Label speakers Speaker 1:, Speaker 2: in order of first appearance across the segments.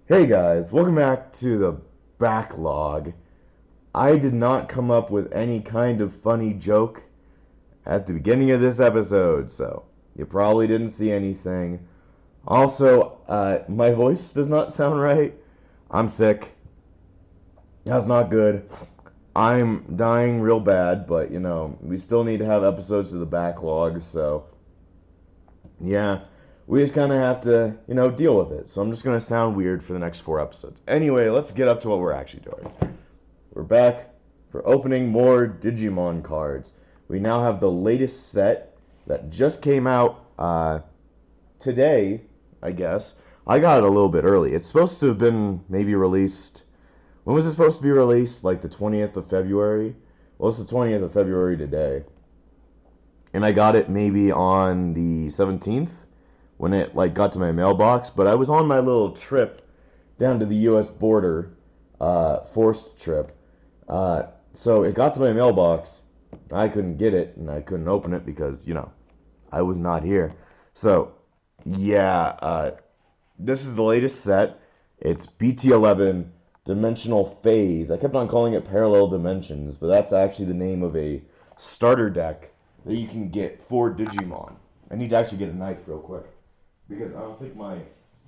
Speaker 1: Hey guys, welcome back to the backlog. I did not come up with any kind of funny joke at the beginning of this episode, so you probably didn't see anything. Also, my voice does not sound right. I'm sick. That's not good. I'm dying real bad, but we still need to have episodes to the backlog, so yeah, we just kind of have to, deal with it. So I'm just going to sound weird for the next 4 episodes. Anyway, let's get up to what we're actually doing. We're back for opening more Digimon cards. We now have the latest set that just came out today, I guess. I got it a little bit early. It's supposed to have been maybe released. When was it supposed to be released? Like the 20th of February? Well, it's the 20th of February today. And I got it maybe on the 17th when it got to my mailbox. But I was on my little trip down to the U.S. border, forced trip. So it got to my mailbox. I couldn't get it and I couldn't open it because I was not here. So yeah, this is the latest set. It's BT11 Dimensional Phase. I kept on calling it Parallel Dimensions, but that's actually the name of a starter deck that you can get for Digimon. I need to actually get a knife real quick because I don't think my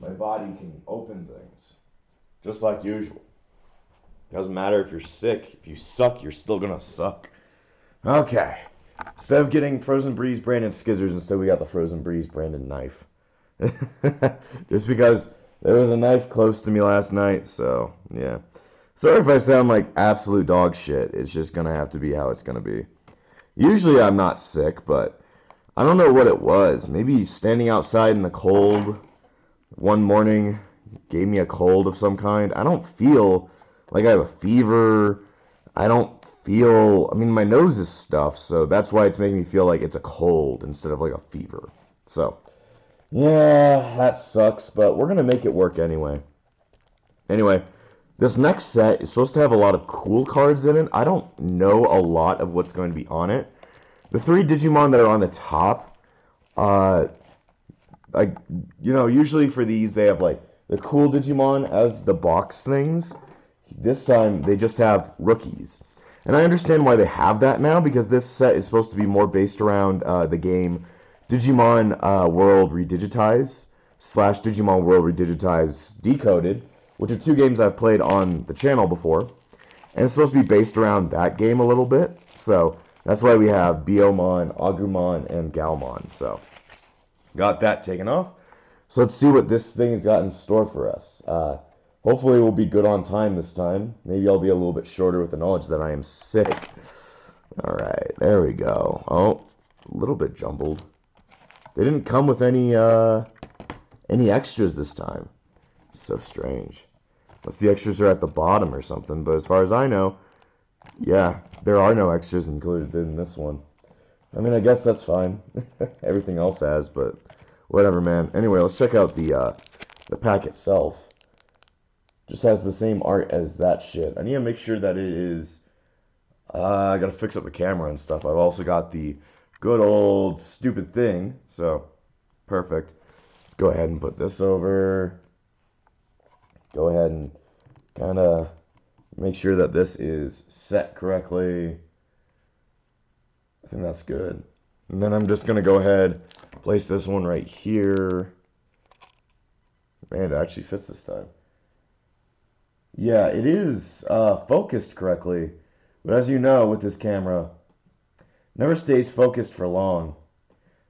Speaker 1: body can open things. Just like usual. Doesn't matter if you're sick. If you suck, you're still gonna suck. Okay. Instead of getting Frozen Breeze branded skizzers, instead we got the Frozen Breeze branded knife. Just because there was a knife close to me last night, so yeah. Sorry if I sound like absolute dog shit. It's just gonna have to be how it's gonna be. Usually I'm not sick, but I don't know what it was. Maybe standing outside in the cold one morning gave me a cold of some kind. I don't feel like I have a fever. I don't feel, my nose is stuffed, so that's why it's making me feel like it's a cold instead of like a fever. So, yeah, that sucks, but we're going to make it work anyway. Anyway, this next set is supposed to have a lot of cool cards in it. I don't know a lot of what's going to be on it. The 3 Digimon that are on the top, usually for these they have the cool Digimon as the box things. This time they just have rookies. And I understand why they have that now, because this set is supposed to be more based around the game Digimon World Re Digitize / Digimon World Re Digitize Decoded, which are 2 games I've played on the channel before. And it's supposed to be based around that game a little bit. So that's why we have Biomon, Agumon, and Galmon. So got that taken off. So let's see what this thing has got in store for us. Hopefully we'll be good on time this time. Maybe I'll be a little bit shorter with the knowledge that I am sick. Alright, there we go. Oh, a little bit jumbled. They didn't come with any extras this time. So strange. Unless the extras are at the bottom or something, but as far as I know, yeah, there are no extras included in this one. I guess that's fine. Everything else has, but whatever, man. Anyway, let's check out the pack itself. Just has the same art as that shit. I need to make sure that it is... I gotta fix up the camera and stuff. I've also got the good old stupid thing. So, perfect. Let's go ahead and put this over. Go ahead and kind of make sure that this is set correctly. I think that's good. And then I'm just gonna go ahead, place this one right here. Man, it actually fits this time. Yeah, it is focused correctly, but as you know, with this camera, never stays focused for long.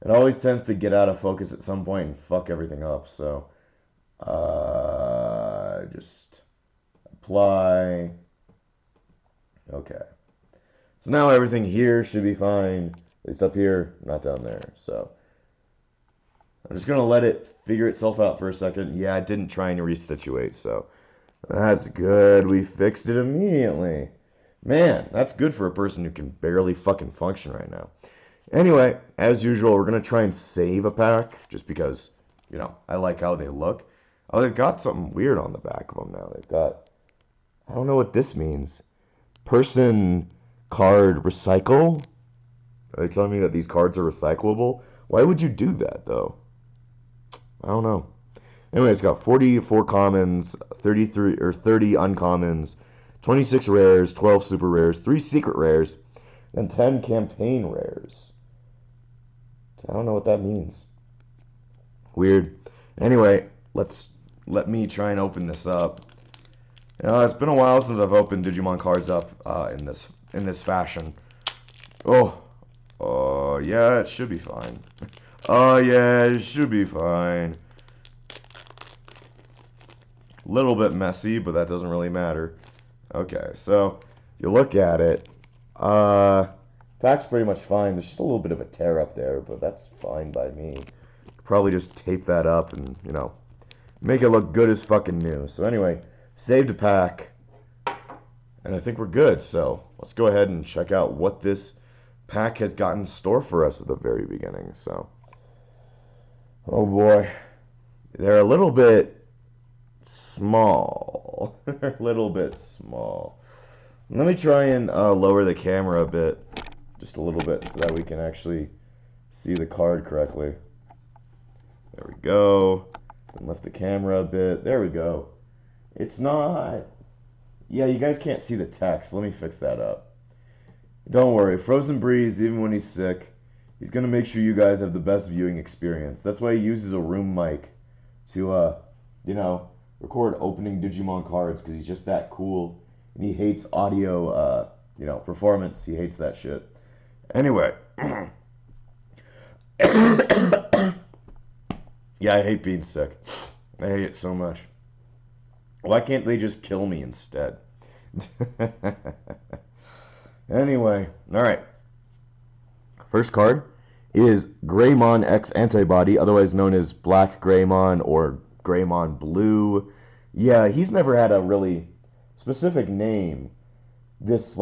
Speaker 1: It always tends to get out of focus at some point and fuck everything up. So, just apply. Okay. So now everything here should be fine. At least up here, not down there. So, I'm just gonna let it figure itself out for a second. Yeah, I didn't try and resituate, so. That's good. We fixed it immediately. Man, that's good for a person who can barely fucking function right now. Anyway, as usual, we're going to try and save a pack just because, I like how they look. Oh, they've got something weird on the back of them now. They've got, I don't know what this means. Person card recycle? Are they telling me that these cards are recyclable? Why would you do that, though? I don't know. Anyway, it's got 44 commons, 33 or 30 uncommons, 26 rares, 12 super rares, 3 secret rares, and 10 campaign rares. I don't know what that means. Weird. Anyway, let me try and open this up. It's been a while since I've opened Digimon cards up in this fashion. Yeah, it should be fine. Oh yeah, it should be fine. Little bit messy, but that doesn't really matter. Okay, so you look at it. Pack's pretty much fine. There's just a little bit of a tear up there, but that's fine by me. Probably just tape that up and, make it look good as fucking new. So anyway, saved a pack, and I think we're good. So let's go ahead and check out what this pack has got in store for us at the very beginning. So, oh boy, they're a little bit small. They're a little bit small. Let me try and lower the camera a bit, just a little bit, so that we can actually see the card correctly. There we go. And lift the camera a bit. There we go. It's not... Yeah, you guys can't see the text. Let me fix that up. Don't worry. Frozen Breeze, even when he's sick, he's going to make sure you guys have the best viewing experience. That's why he uses a room mic to, record opening Digimon cards, because he's just that cool. And he hates audio, performance. He hates that shit. Anyway. Yeah, I hate being sick. I hate it so much. Why can't they just kill me instead? Anyway, alright. First card is Greymon X Antibody, otherwise known as Black Greymon or Greymon Blue. Yeah, he's never had a really specific name, this,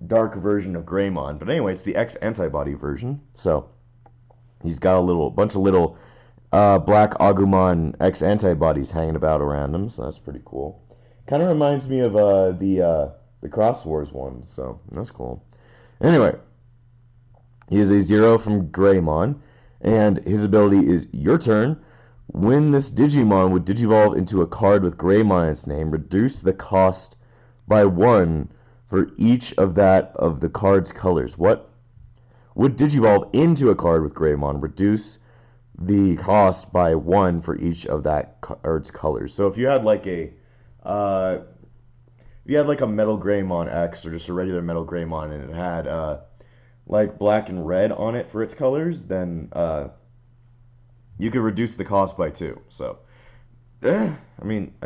Speaker 1: dark version of Greymon. But anyway, it's the X Antibody version. So, he's got a bunch of little Black Agumon X antibodies hanging about around him, so that's pretty cool. Kind of reminds me of the Xros Wars one, so that's cool. Anyway, he is a 0 from Greymon, and his ability is your turn. When this Digimon would digivolve into a card with Greymon in its name, reduce the cost by 1 for each of the card's colors. What would digivolve into a card with Greymon? Reduce the cost by 1 for each of that card's colors. So if you had a Metal Greymon X or just a regular Metal Greymon and it had black and red on it for its colors, then you could reduce the cost by 2. So I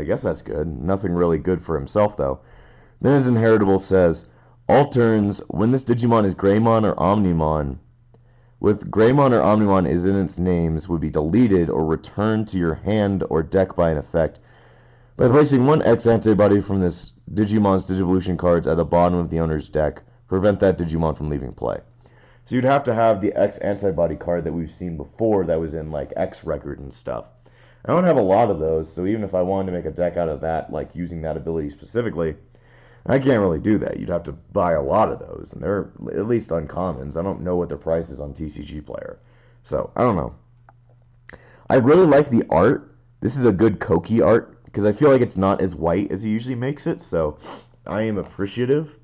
Speaker 1: guess that's good. Nothing really good for himself though. Then his inheritable says, all turns, when this Digimon is Greymon or Omnimon, with Greymon or Omnimon is in its names, would be deleted or returned to your hand or deck by an effect by placing 1 X antibody from this Digimon's Digivolution cards at the bottom of the owner's deck. Prevent that Digimon from leaving play. So you'd have to have the X antibody card that we've seen before that was in X Record and stuff. I don't have a lot of those, so even if I wanted to make a deck out of that, using that ability specifically, I can't really do that. You'd have to buy a lot of those, and they're at least uncommons. I don't know what their price is on tcgplayer. So, I don't know. I really like the art. This is a good Koki art, because I feel like it's not as white as he usually makes it, so I am appreciative.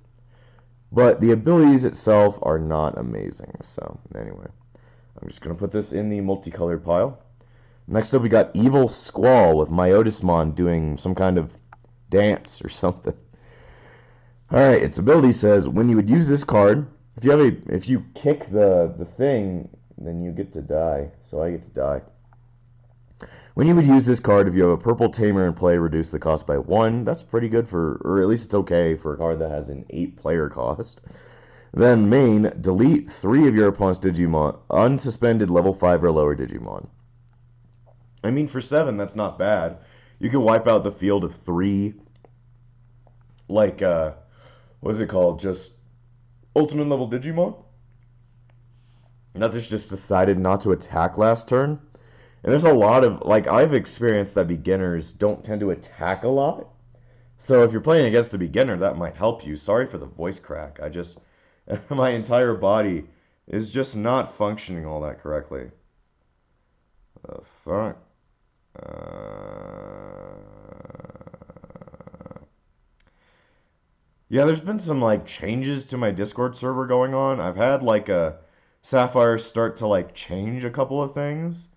Speaker 1: But the abilities itself are not amazing. So, anyway. I'm just going to put this in the multicolored pile. Next up, we got Evil Squall with Myotismon doing some kind of dance or something. Alright, its ability says, when you would use this card, if you kick the thing, then you get to die. So I get to die. When you would use this card, if you have a purple tamer in play, reduce the cost by 1. That's pretty good or at least it's okay for a card that has an 8-player cost. Then main, delete 3 of your opponent's Digimon, unsuspended level 5 or lower Digimon. For 7, that's not bad. You can wipe out the field of 3, what is it called? Just ultimate level Digimon? Nothing's just decided not to attack last turn. And there's a lot of, I've experienced that beginners don't tend to attack a lot. So if you're playing against a beginner, that might help you. Sorry for the voice crack. My entire body is just not functioning all that correctly. The fuck? Yeah, there's been some like changes to my Discord server going on. I've had like a Sapphire start to like change a couple of things.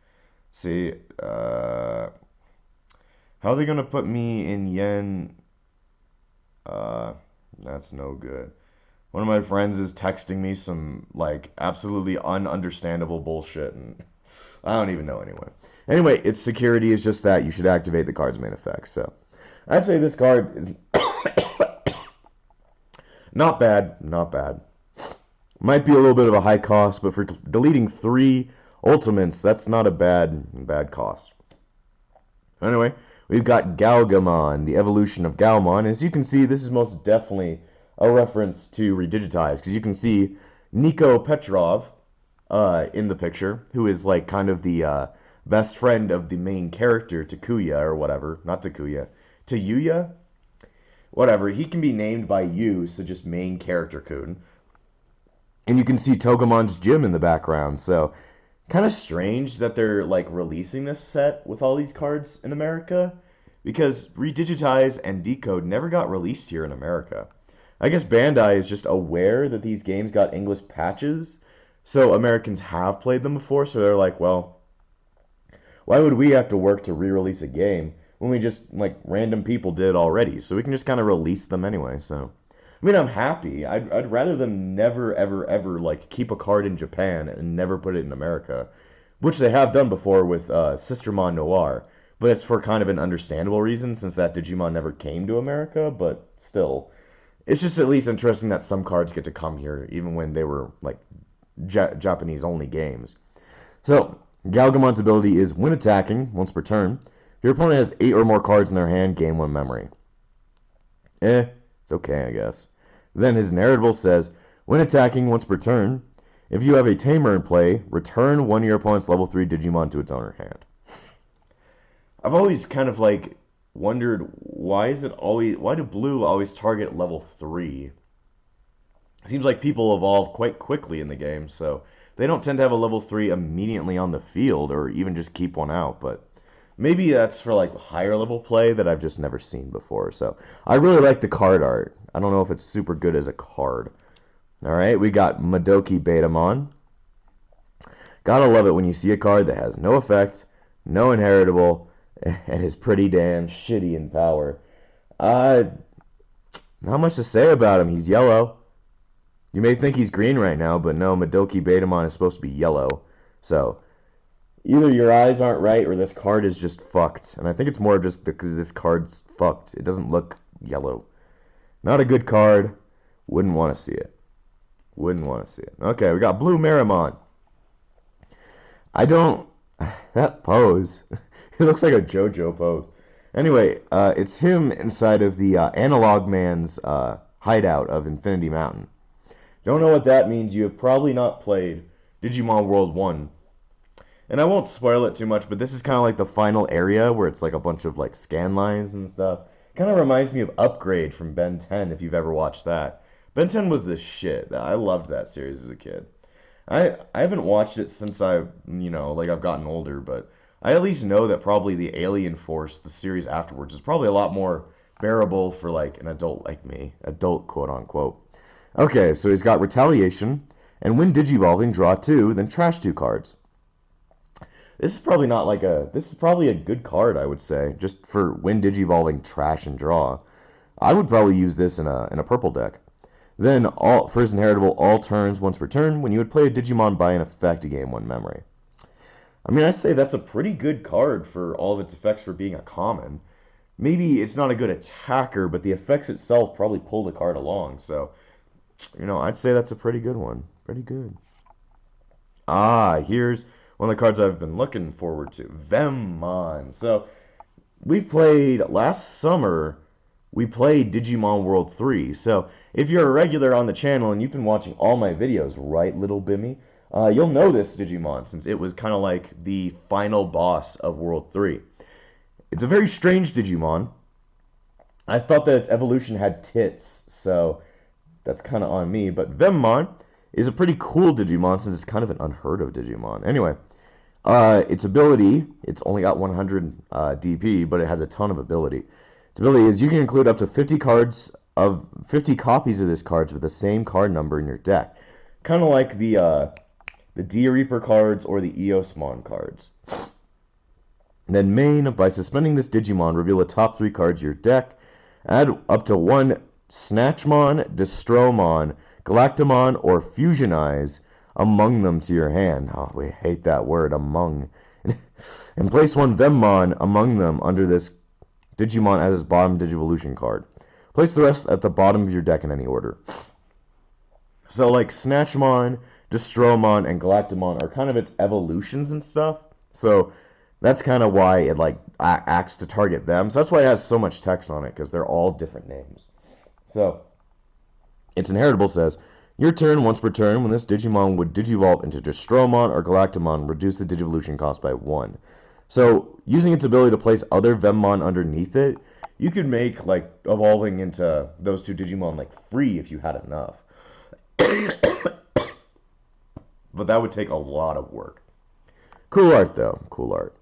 Speaker 1: See, how are they gonna put me in yen? Uh, that's no good. One of my friends is texting me some like absolutely ununderstandable bullshit, and I don't even know anyway. Anyway, its security is just that you should activate the card's main effects. So I'd say this card is not bad, not bad. Might be a little bit of a high cost, but for deleting three ultimates, that's not a bad cost. Anyway, we've got Galgamon, the evolution of Galmon. As you can see, this is most definitely a reference to Redigitize, because you can see Nico Petrov in the picture, who is like kind of the best friend of the main character, Takuya, or whatever. Not Takuya. Tayuya? Whatever. He can be named by you, so just main character Kun. And you can see Togemon's gym in the background, so kind of strange that they're like releasing this set with all these cards in America because Redigitize and Decode never got released here in America. I guess Bandai is just aware that these games got English patches, so Americans have played them before, so they're like, well, why would we have to work to re-release a game when we just like random people did already? So we can just kind of release them anyway. So I mean, I'm happy. I'd rather them never, ever, ever like keep a card in Japan and never put it in America, which they have done before with Sistermon Noir. But it's for kind of an understandable reason since that Digimon never came to America. But still, it's just at least interesting that some cards get to come here, even when they were like Japanese only games. So Galgamon's ability is when attacking once per turn. If your opponent has 8 or more cards in their hand, gain 1 memory. It's okay, I guess. Then his narratable says, when attacking once per turn, if you have a tamer in play, return one of your opponent's level 3 Digimon to its owner hand. I've always kind of like wondered why do blue always target level 3? It seems like people evolve quite quickly in the game, so they don't tend to have a level 3 immediately on the field or even just keep one out, but maybe that's for like higher level play that I've just never seen before. So I really like the card art. I don't know if it's super good as a card. All right, we got Madoki Betamon. Gotta love it when you see a card that has no effect, no inheritable, and is pretty damn shitty in power. Not much to say about him. He's yellow. You may think he's green right now, but no, Madoki Betamon is supposed to be yellow. So either your eyes aren't right or this card is just fucked. And I think it's more just because this card's fucked. It doesn't look yellow. Not a good card. Wouldn't want to see it. Wouldn't want to see it. Okay, we got Blue Marimon. I don't... That pose. It looks like a JoJo pose. Anyway, it's him inside of the Analog Man's hideout of Infinity Mountain. Don't know what that means. You have probably not played Digimon World 1. And I won't spoil it too much, but this is kind of like the final area where it's like a bunch of like scan lines and stuff. Kind of reminds me of Upgrade from Ben 10 if you've ever watched that. Ben 10 was the shit. I loved that series as a kid. I haven't watched it since I've gotten older, but I at least know that probably the Alien Force, the series afterwards, is probably a lot more bearable for like an adult like me. Adult, quote unquote. Okay, so he's got Retaliation, and when Digivolving, draw 2, then trash 2 cards. This is probably a good card, I would say, just for when Digivolving, trash, and draw. I would probably use this in a purple deck. Then, for his inheritable, all turns once per turn, when you would play a Digimon by an effect to gain 1 memory. I mean, I'd say that's a pretty good card for all of its effects for being a common. Maybe it's not a good attacker, but the effects itself probably pull the card along, so, I'd say that's a pretty good one. Pretty good. Here's one of the cards I've been looking forward to, Vemmon. So, last summer, we played Digimon World 3. So, if you're a regular on the channel and you've been watching all my videos, right, little Bimmy? You'll know this Digimon since it was kind of like the final boss of World 3. It's a very strange Digimon. I thought that its evolution had tits, so that's kind of on me. But Vemmon is a pretty cool Digimon since it's kind of an unheard of Digimon. Anyway, its ability, it's only got 100 DP, but it has a ton of ability. Its ability is you can include up to 50 cards of 50 copies of this cards with the same card number in your deck. Kind of like the Dia Reaper cards or the Eosmon cards. And then main, by suspending this Digimon, reveal the top 3 cards of your deck. Add up to 1 Snatchmon, Destromon, Galactomon, or Fusionize among them to your hand. Oh, we hate that word, among. And place 1 Vemmon among them under this Digimon as its bottom Digivolution card. Place the rest at the bottom of your deck in any order. So like Snatchmon, Destromon, and Galactomon are kind of its evolutions and stuff. So that's kind of why it like acts to target them. So that's why it has so much text on it, because they're all different names. So its inheritable says, your turn, once per turn, when this Digimon would Digivolve into Destromon or Galactomon, reduce the Digivolution cost by 1. So using its ability to place other Vemmon underneath it, you could make like evolving into those 2 Digimon like free if you had enough. But that would take a lot of work. Cool art though, cool art.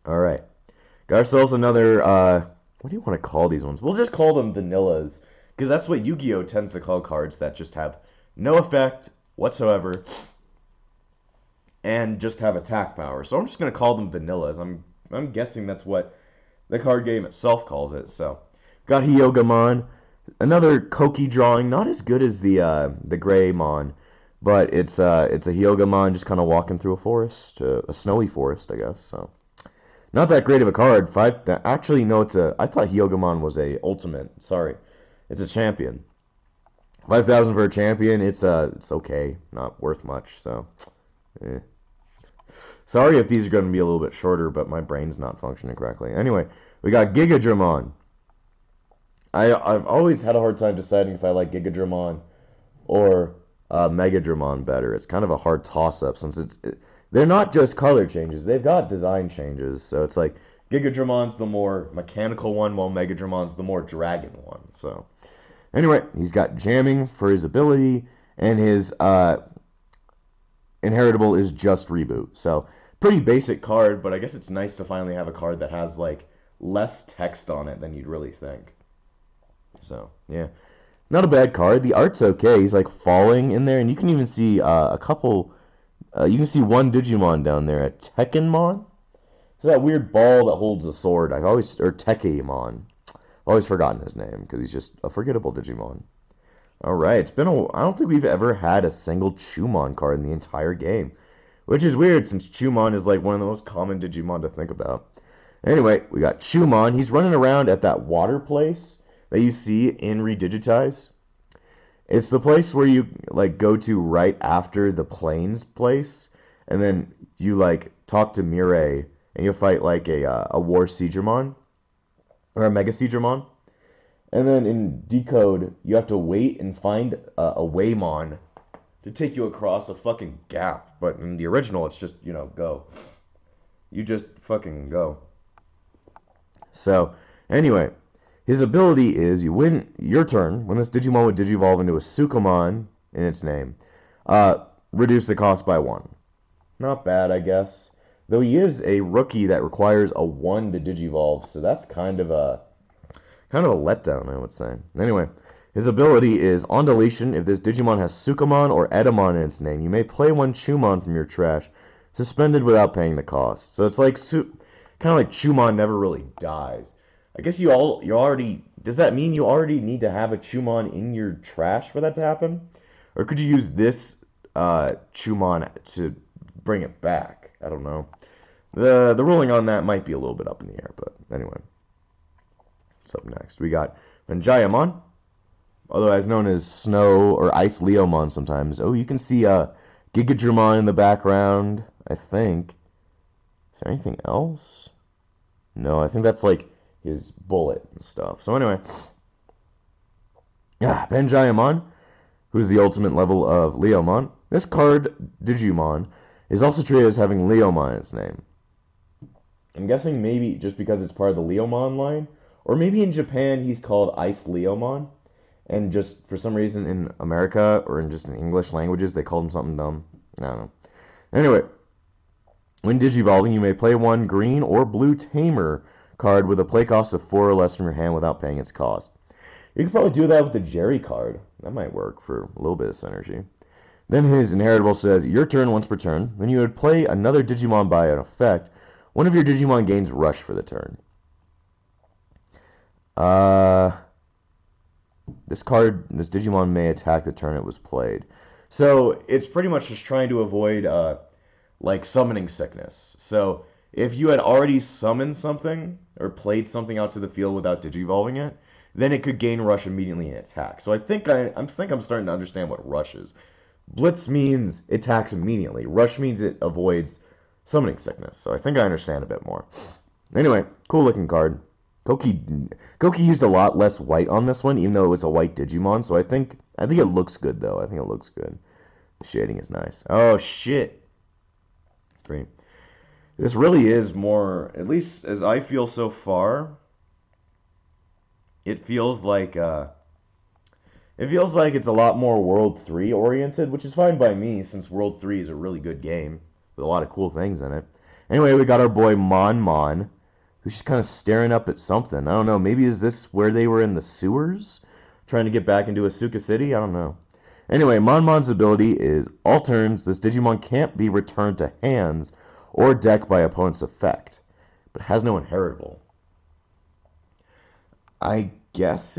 Speaker 1: Alright. Got ourselves another, what do you want to call these ones? We'll just call them vanillas, because that's what Yu-Gi-Oh! Tends to call cards that just have no effect whatsoever and just have attack power. So I'm just going to call them vanillas. I'm guessing that's what the card game itself calls it. So got Hyogamon, another Koki drawing, not as good as the Greymon, but it's a Hyogamon just kind of walking through a forest, a snowy forest, I guess. So not that great of a card. Actually, no, I thought Hyogamon was a ultimate. Sorry, it's a champion. 5,000 for a champion. It's okay, not worth much. So, sorry if these are going to be a little bit shorter, but my brain's not functioning correctly. Anyway, we got Gigadramon. I've always had a hard time deciding if I like Gigadramon or Megadramon better. It's kind of a hard toss-up since they're not just color changes. They've got design changes. So it's like Gigadramon's the more mechanical one, while Megadramon's the more dragon one. So anyway, he's got jamming for his ability, and his inheritable is just reboot. So pretty basic card, but I guess it's nice to finally have a card that has like less text on it than you'd really think. So yeah, not a bad card. The art's okay. He's like falling in there, and you can even see a couple. You can see 1 Digimon down there, a Tekkenmon. It's that weird ball that holds a sword. or Tekemon. I've always forgotten his name because he's just a forgettable Digimon. All right, I don't think we've ever had a single Chumon card in the entire game, which is weird since Chumon is like one of the most common Digimon to think about. Anyway, we got Chumon. He's running around at that water place that you see in Redigitize. It's the place where you like go to right after the plains place, and then you like talk to Mireille, and you'll fight like a War Siegramon or a Mega Siegramon, and then in Decode you have to wait and find a Waymon to take you across a fucking gap. But in the original, it's just go. You just fucking go. So anyway. His ability is, you win your turn, when this Digimon would Digivolve into a Sukamon in its name, reduce the cost by 1. Not bad, I guess. Though he is a rookie that requires a 1 to Digivolve, so that's kind of a letdown, I would say. Anyway, his ability is, on deletion, if this Digimon has Sukamon or Edamon in its name, you may play 1 Chumon from your trash, suspended without paying the cost. So it's like, kind of like Chumon never really dies. I guess you already... Does that mean you already need to have a Chumon in your trash for that to happen? Or could you use this Chumon to bring it back? I don't know. The ruling on that might be a little bit up in the air, but anyway. What's up next? We got Manjayamon, otherwise known as Snow or Ice Leomon sometimes. Oh, you can see Gigadramon in the background, I think. Is there anything else? No, I think that's like his bullet and stuff. So anyway, Panjayamon, who's the ultimate level of Leomon. This card, Digimon, is also treated as having Leomon in its name. I'm guessing maybe just because it's part of the Leomon line, or maybe in Japan he's called Ice Leomon, and just for some reason in America, or in just in English languages, they called him something dumb. I don't know. Anyway, when Digivolving, you may play 1 green or blue Tamer card with a play cost of 4 or less from your hand without paying its cost. You could probably do that with the Jerry card. That might work for a little bit of synergy. Then his inheritable says, your turn once per turn. When you would play another Digimon by an effect, one of your Digimon gains Rush for the turn. This Digimon may attack the turn it was played. So it's pretty much just trying to avoid like summoning sickness. So if you had already summoned something or played something out to the field without digivolving it, then it could gain Rush immediately and attack. So I think I'm starting to understand what Rush is. Blitz means it attacks immediately. Rush means it avoids summoning sickness. So I think I understand a bit more. Anyway, cool looking card. Koki used a lot less white on this one, even though it was a white Digimon. So I think it looks good though. I think it looks good. The shading is nice. Oh shit. Great. This really is more, at least as I feel so far. It feels like it's a lot more World 3 oriented, which is fine by me since World 3 is a really good game with a lot of cool things in it. Anyway, we got our boy Mon, who's just kind of staring up at something. I don't know, maybe is this where they were in the sewers? Trying to get back into Asuka City? I don't know. Anyway, Mon's ability is, all turns, this Digimon can't be returned to hands or deck by opponent's effect, but has no inheritable. I guess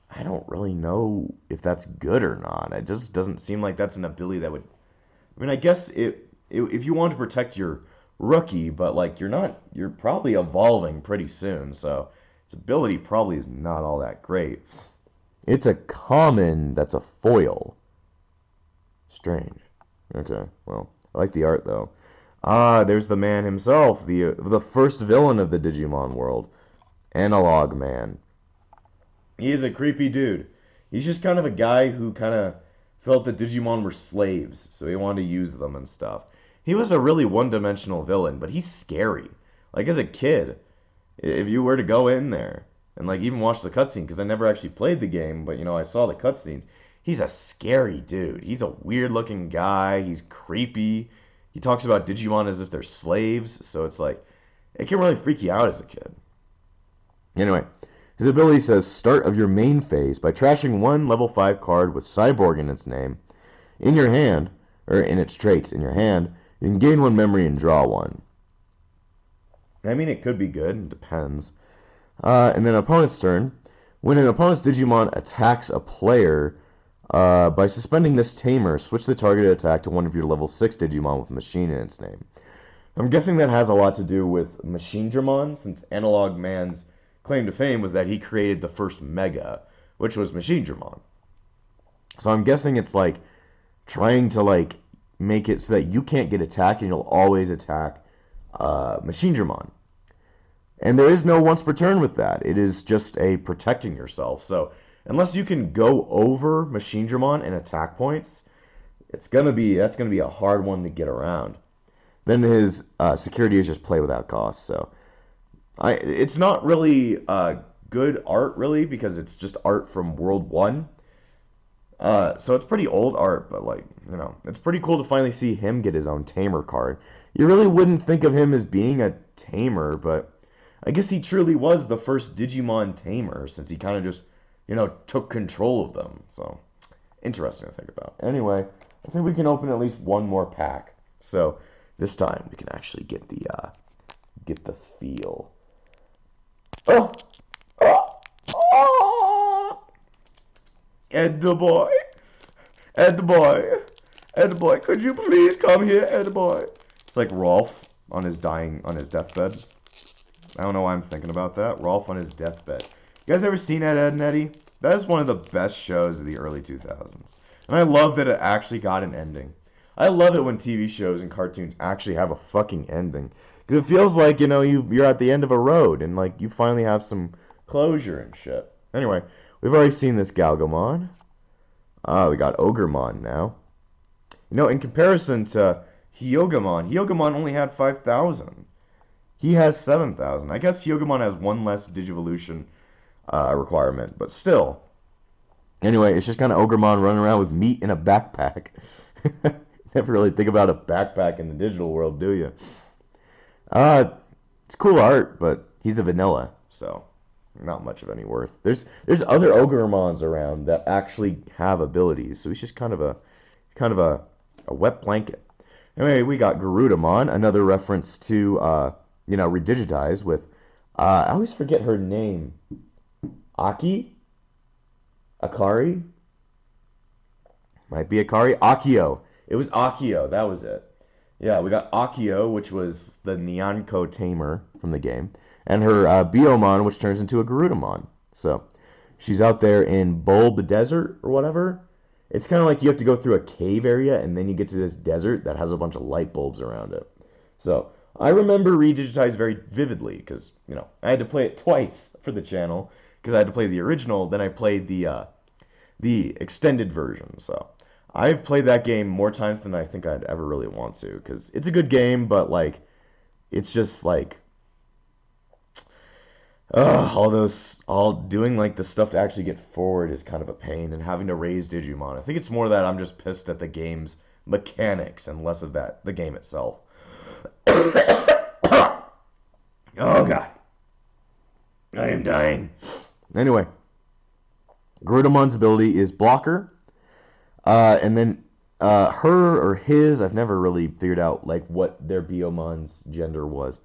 Speaker 1: I don't really know if that's good or not. It just doesn't seem like that's an ability that would... I mean, I guess if you want to protect your rookie, but like you're probably evolving pretty soon, so its ability probably is not all that great. It's a common that's a foil. Strange. Okay, well, I like the art though. There's the man himself, the first villain of the Digimon world. Analog Man. He is a creepy dude. He's just kind of a guy who kind of felt that Digimon were slaves, so he wanted to use them and stuff. He was a really one-dimensional villain, but he's scary. Like as a kid, if you were to go in there and like even watch the cutscene, because I never actually played the game, but I saw the cutscenes. He's a scary dude. He's a weird-looking guy. He's creepy. He talks about Digimon as if they're slaves, so it's like it can really freak you out as a kid. Anyway, his ability says start of your main phase by trashing one level 5 card with Cyborg in its name in your hand, or in its traits in your hand. You can gain 1 memory and draw 1. I mean, it could be good. It depends. And then opponent's turn. When an opponent's Digimon attacks a player, by suspending this tamer, switch the targeted attack to one of your level 6 Digimon with Machine in its name. I'm guessing that has a lot to do with Machinedramon, since Analog Man's claim to fame was that he created the first Mega, which was Machinedramon. So I'm guessing it's like trying to like make it so that you can't get attacked and you'll always attack Machinedramon. And there is no once per turn with that. It is just a protecting yourself. So unless you can go over Machinedramon and attack points, that's gonna be a hard one to get around. Then his security is just play without cost. So it's not really good art, really, because it's just art from World 1. So it's pretty old art, but like, it's pretty cool to finally see him get his own tamer card. You really wouldn't think of him as being a tamer, but I guess he truly was the first Digimon tamer, since he kind of just, took control of them. So, interesting to think about. Anyway, I think we can open at least one more pack. So, this time we can actually get the feel. Oh! Ed the boy, could you please come here, Ed boy? It's like Rolf on his deathbed. I don't know why I'm thinking about that. Rolf on his deathbed. You guys ever seen Ed, Edd n Eddy? That is one of the best shows of the early 2000s. And I love that it actually got an ending. I love it when TV shows and cartoons actually have a fucking ending. Because it feels like, you're at the end of a road and like you finally have some closure and shit. Anyway, we've already seen this Galgamon. We got Ogremon now. In comparison to Hyogamon only had 5,000. He has 7,000. I guess Hyogamon has one less Digivolution requirement, but still. Anyway, it's just kind of Ogremon running around with meat in a backpack. Never really think about a backpack in the digital world, do you? It's cool art, but he's a vanilla, so Not much of any worth. There's other Ogremons around that actually have abilities, so he's just kind of a wet blanket. Anyway, we got Garudamon, another reference to Redigitize with I always forget her name. Aki? Akari? Might be Akari. Akio. It was Akio. That was it. Yeah, we got Akio, which was the Nyanko tamer from the game, and her Biomon, which turns into a Garudamon. So she's out there in Bulb Desert or whatever. It's kind of like you have to go through a cave area, and then you get to this desert that has a bunch of light bulbs around it. So I remember Redigitize very vividly because I had to play it twice for the channel because I had to play the original, then I played the extended version. So I've played that game more times than I think I'd ever really want to because it's a good game, but like it's just like all doing like the stuff to actually get forward is kind of a pain, and having to raise Digimon. I think it's more that I'm just pissed at the game's mechanics and less of the game itself. Oh god, I am dying. Anyway, Garudamon's ability is Blocker, and then her or his, I've never really figured out like what their Biomon's gender was.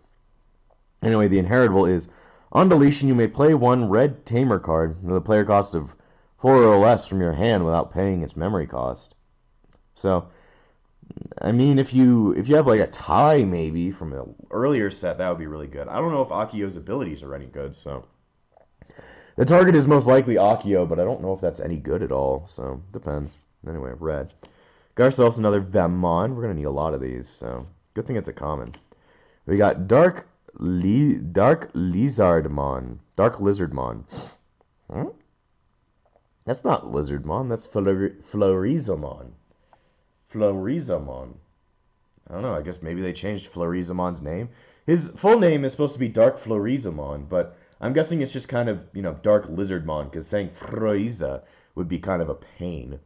Speaker 1: Anyway, the inheritable is on deletion, you may play one red tamer card with a player cost of 4 or less from your hand without paying its memory cost. So, I mean, if you have like a tie maybe from an earlier set, that would be really good. I don't know if Akio's abilities are any good, so the target is most likely Akio, but I don't know if that's any good at all. So depends. Anyway, red. Got ourselves another Vemmon. We're gonna need a lot of these, so good thing it's a common. We got Dark Lizardmon. Dark Lizardmon. Huh? That's not Lizardmon. That's Florizamon. Florizamon. I don't know. I guess maybe they changed Florizamon's name. His full name is supposed to be Dark Florizamon, but I'm guessing it's just kind of, Dark Lizardmon, because saying Floriza would be kind of a pain.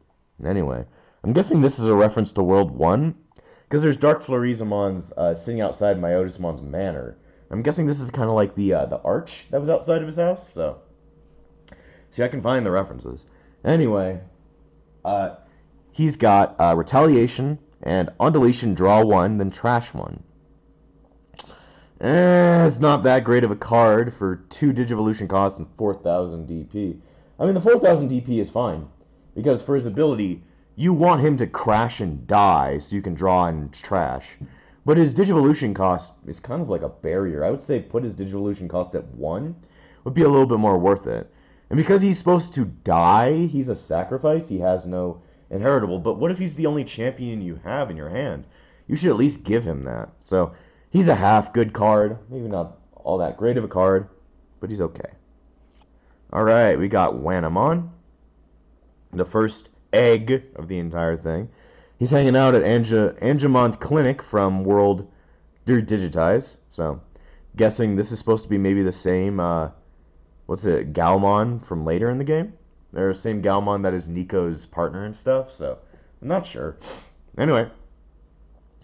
Speaker 1: Anyway, I'm guessing this is a reference to World 1, because there's Dark Florizamons sitting outside Myotismon's manor. I'm guessing this is kind of like the arch that was outside of his house, so see, I can find the references. Anyway, he's got Retaliation, and on deletion, draw 1, then trash 1. It's not that great of a card for 2 Digivolution costs and 4,000 DP. I mean, the 4,000 DP is fine, because for his ability, you want him to crash and die so you can draw and trash. But his Digivolution cost is kind of like a barrier. I would say put his Digivolution cost at 1 would be a little bit more worth it. And because he's supposed to die, he's a sacrifice. He has no inheritable. But what if he's the only champion you have in your hand? You should at least give him that. So he's a half good card. Maybe not all that great of a card, but he's okay. Alright, we got Wanamon. The first egg of the entire thing. He's hanging out at Angemon's clinic from World Digitize. So, guessing this is supposed to be maybe the same, Galmon from later in the game? They're the same Galmon that is Nico's partner and stuff, so I'm not sure. Anyway,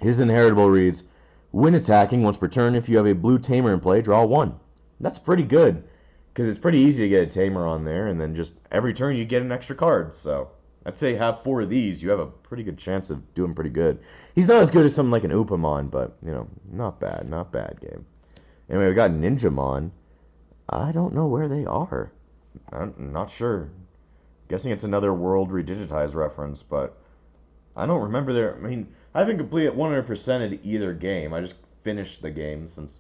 Speaker 1: his inheritable reads, when attacking, once per turn, if you have a blue tamer in play, draw 1. That's pretty good, because it's pretty easy to get a tamer on there, and then just every turn you get an extra card, so I'd say have 4 of these, you have a pretty good chance of doing pretty good. He's not as good as something like an Upamon, but, not bad game. Anyway, we got Ninjamon. I don't know where they are. I'm not sure. Guessing it's another World Redigitize reference, but I don't remember I haven't completed 100%ed either game. I just finished the game, since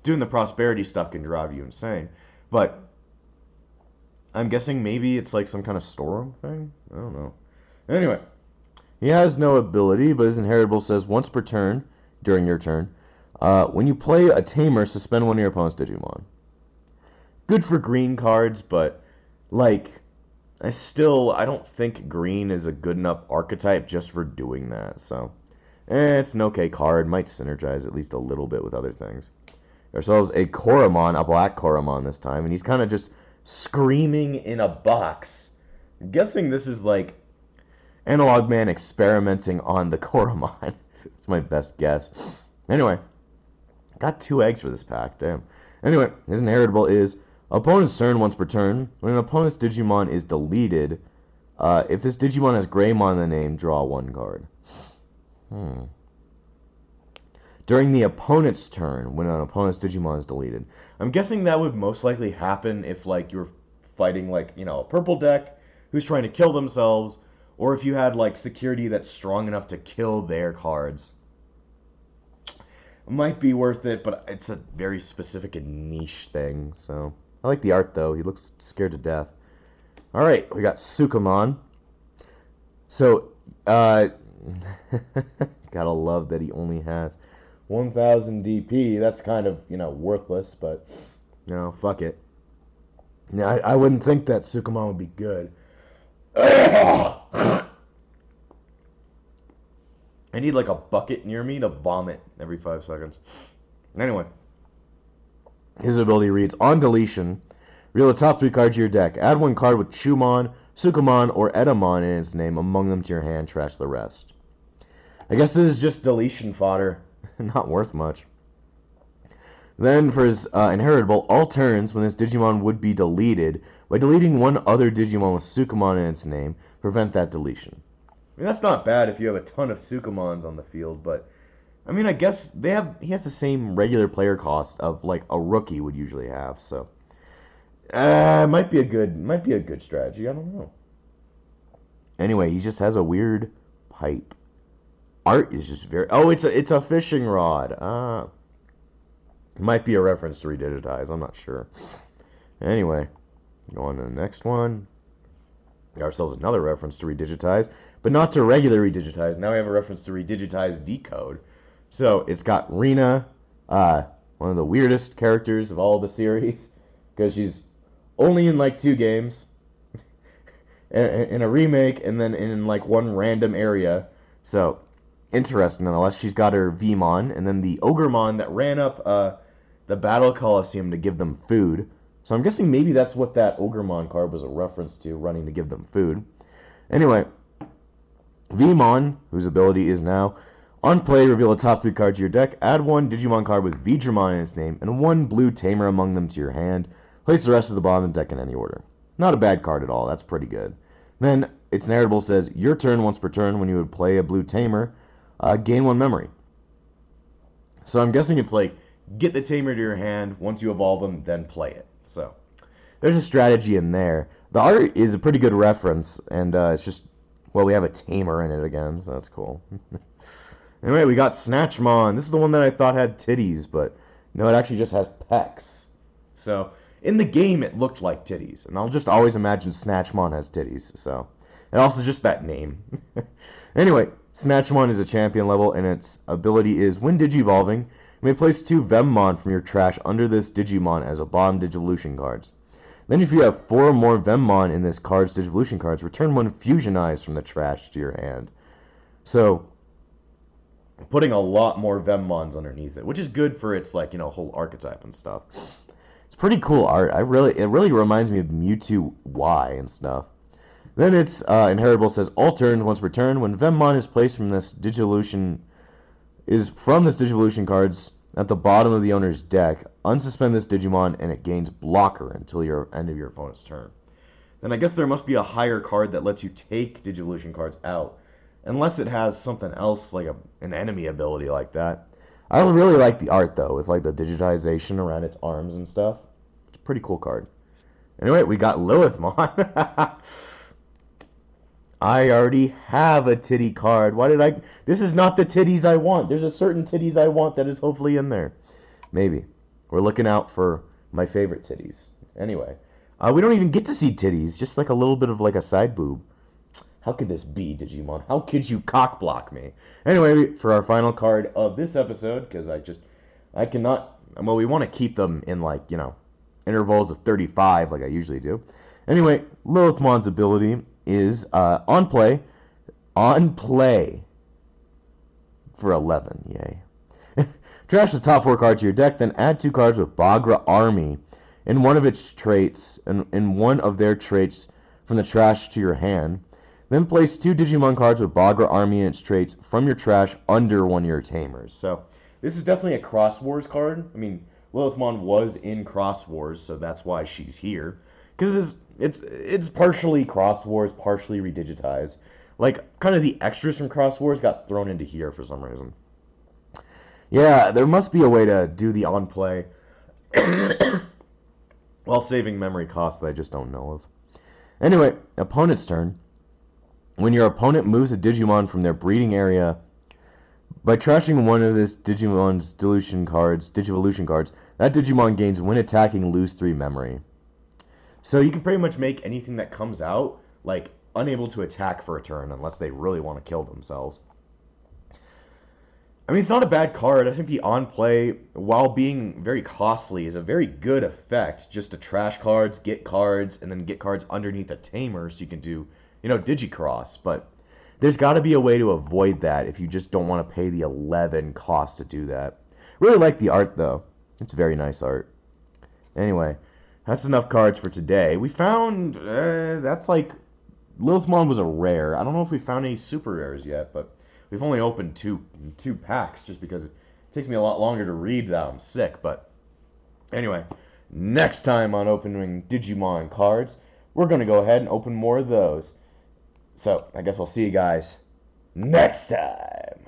Speaker 1: doing the prosperity stuff can drive you insane. But I'm guessing maybe it's like some kind of storeroom thing? I don't know. Anyway, he has no ability, but his inheritable says once per turn, during your turn, when you play a tamer, suspend one of your opponent's Digimon. Good for green cards, but like I don't think green is a good enough archetype just for doing that. So, it's an okay card. Might synergize at least a little bit with other things. Ourselves a Koromon, a black Koromon this time, and he's kind of just screaming in a box. I'm guessing this is like Analog Man experimenting on the Koromon. It's my best guess. Anyway, got 2 eggs for this pack. Damn. Anyway, his inheritable is Opponent's turn once per turn. When an opponent's Digimon is deleted, if this Digimon has Greymon in the name, draw one card. During the opponent's turn, when an opponent's Digimon is deleted. I'm guessing that would most likely happen if, like, you're fighting, like, you know, a purple deck who's trying to kill themselves, or if you had, like, security that's strong enough to kill their cards. It might be worth it, but it's a very specific and niche thing, so... I like the art, though. He looks scared to death. Alright, we got Sukamon. So, gotta love that he only has 1,000 DP. That's kind of, you know, worthless, but, you know, fuck it. Now, I wouldn't think that Sukamon would be good. I need, like, a bucket near me to vomit every 5 seconds. Anyway. His ability reads, on deletion, reveal the top 3 cards to your deck. Add 1 card with Chumon, Sukamon, or Edamon in its name among them to your hand. Trash the rest. I guess this is just deletion fodder. Not worth much. Then for his inheritable, all turns when this Digimon would be deleted, by deleting 1 other Digimon with Sukamon in its name, prevent that deletion. I mean, that's not bad if you have a ton of Sukamons on the field, but... I mean, I guess he has the same regular player cost of, like, a rookie would usually have, so... might be a good strategy, I don't know. Anyway, he just has a weird pipe. Art is just very... Oh, it's a fishing rod. It might be a reference to Redigitize, I'm not sure. Anyway, go on to the next one. We got ourselves another reference to Redigitize, but not to regular Redigitize. Now we have a reference to Redigitize Decode. So, it's got Rena, one of the weirdest characters of all the series, because she's only in, like, 2 games, in a remake, and then in, like, 1 random area. So, interesting, nonetheless. She's got her Vmon, and then the Ogremon that ran up the Battle Coliseum to give them food. So, I'm guessing maybe that's what that Ogremon card was a reference to, running to give them food. Anyway, Vmon, whose ability is now... On play, reveal the top 3 cards to your deck. Add 1 Digimon card with Vidramon in its name, and 1 blue Tamer among them to your hand. Place the rest of the bottom of the deck in any order. Not a bad card at all. That's pretty good. Then, its narratable says, your turn once per turn when you would play a blue Tamer, gain 1 memory. So I'm guessing it's like, get the Tamer to your hand, once you evolve them, then play it. So, there's a strategy in there. The art is a pretty good reference, and it's just, well, we have a Tamer in it again, so that's cool. Anyway, we got Snatchmon. This is the one that I thought had titties, but no, it actually just has pecs. So, in the game, it looked like titties, and I'll just always imagine Snatchmon has titties, so. And also just that name. Anyway, Snatchmon is a champion level, and its ability is, when Digivolving, you may place 2 Vemmon from your trash under this Digimon as a bottom Digivolution cards. Then if you have 4 or more Vemmon in this card's Digivolution cards, return 1 Fusionize from the trash to your hand. So... putting a lot more Vemmons underneath it, which is good for its, like, you know, whole archetype and stuff. It's pretty cool art. It really reminds me of Mewtwo Y and stuff. Then its inheritable says, all turns once per turn, when Vemmon is placed from this Digivolution cards at the bottom of the owner's deck, unsuspend this Digimon and it gains blocker until your end of your opponent's turn. Then I guess there must be a higher card that lets you take Digivolution cards out. Unless it has something else, like an enemy ability like that. I really like the art, though, with, like, the digitization around its arms and stuff. It's a pretty cool card. Anyway, we got Lilithmon. I already have a titty card. Why did I... This is not the titties I want. There's a certain titties I want that is hopefully in there. Maybe. We're looking out for my favorite titties. Anyway. We don't even get to see titties. Just, like, a little bit of, like, a side boob. How could this be, Digimon? How could you cock-block me? Anyway, for our final card of this episode, because I cannot... Well, we want to keep them in, like, you know, intervals of 35, like I usually do. Anyway, Lilithmon's ability is on play for 11, yay. Trash the top 4 cards to your deck, then add 2 cards with Bagra Army and one of its traits, and one of their traits from the trash to your hand. Then place 2 Digimon cards with Bagra Army and its traits from your trash under one of your Tamers. So, this is definitely a Xros Wars card. I mean, Lilithmon was in Xros Wars, so that's why she's here. Because it's partially Xros Wars, partially redigitized. Like, kind of the extras from Xros Wars got thrown into here for some reason. Yeah, there must be a way to do the on-play while saving memory costs that I just don't know of. Anyway, opponent's turn. When your opponent moves a Digimon from their breeding area by trashing one of this Digimon's Digivolution cards, that Digimon gains when attacking lose 3 memory. So you can pretty much make anything that comes out, like, unable to attack for a turn unless they really want to kill themselves. I mean, it's not a bad card. I think the on-play, while being very costly, is a very good effect just to trash cards, and then get cards underneath a tamer so you can do, Digicross. But there's got to be a way to avoid that if you just don't want to pay the 11 cost to do that. Really like the art, though. It's very nice art. Anyway, that's enough cards for today. We found, that's like, Lilithmon was a rare. I don't know if we found any super rares yet, but we've only opened two packs just because it takes me a lot longer to read that I'm sick. But anyway, next time on opening Digimon cards, we're going to go ahead and open more of those. So I guess I'll see you guys next time.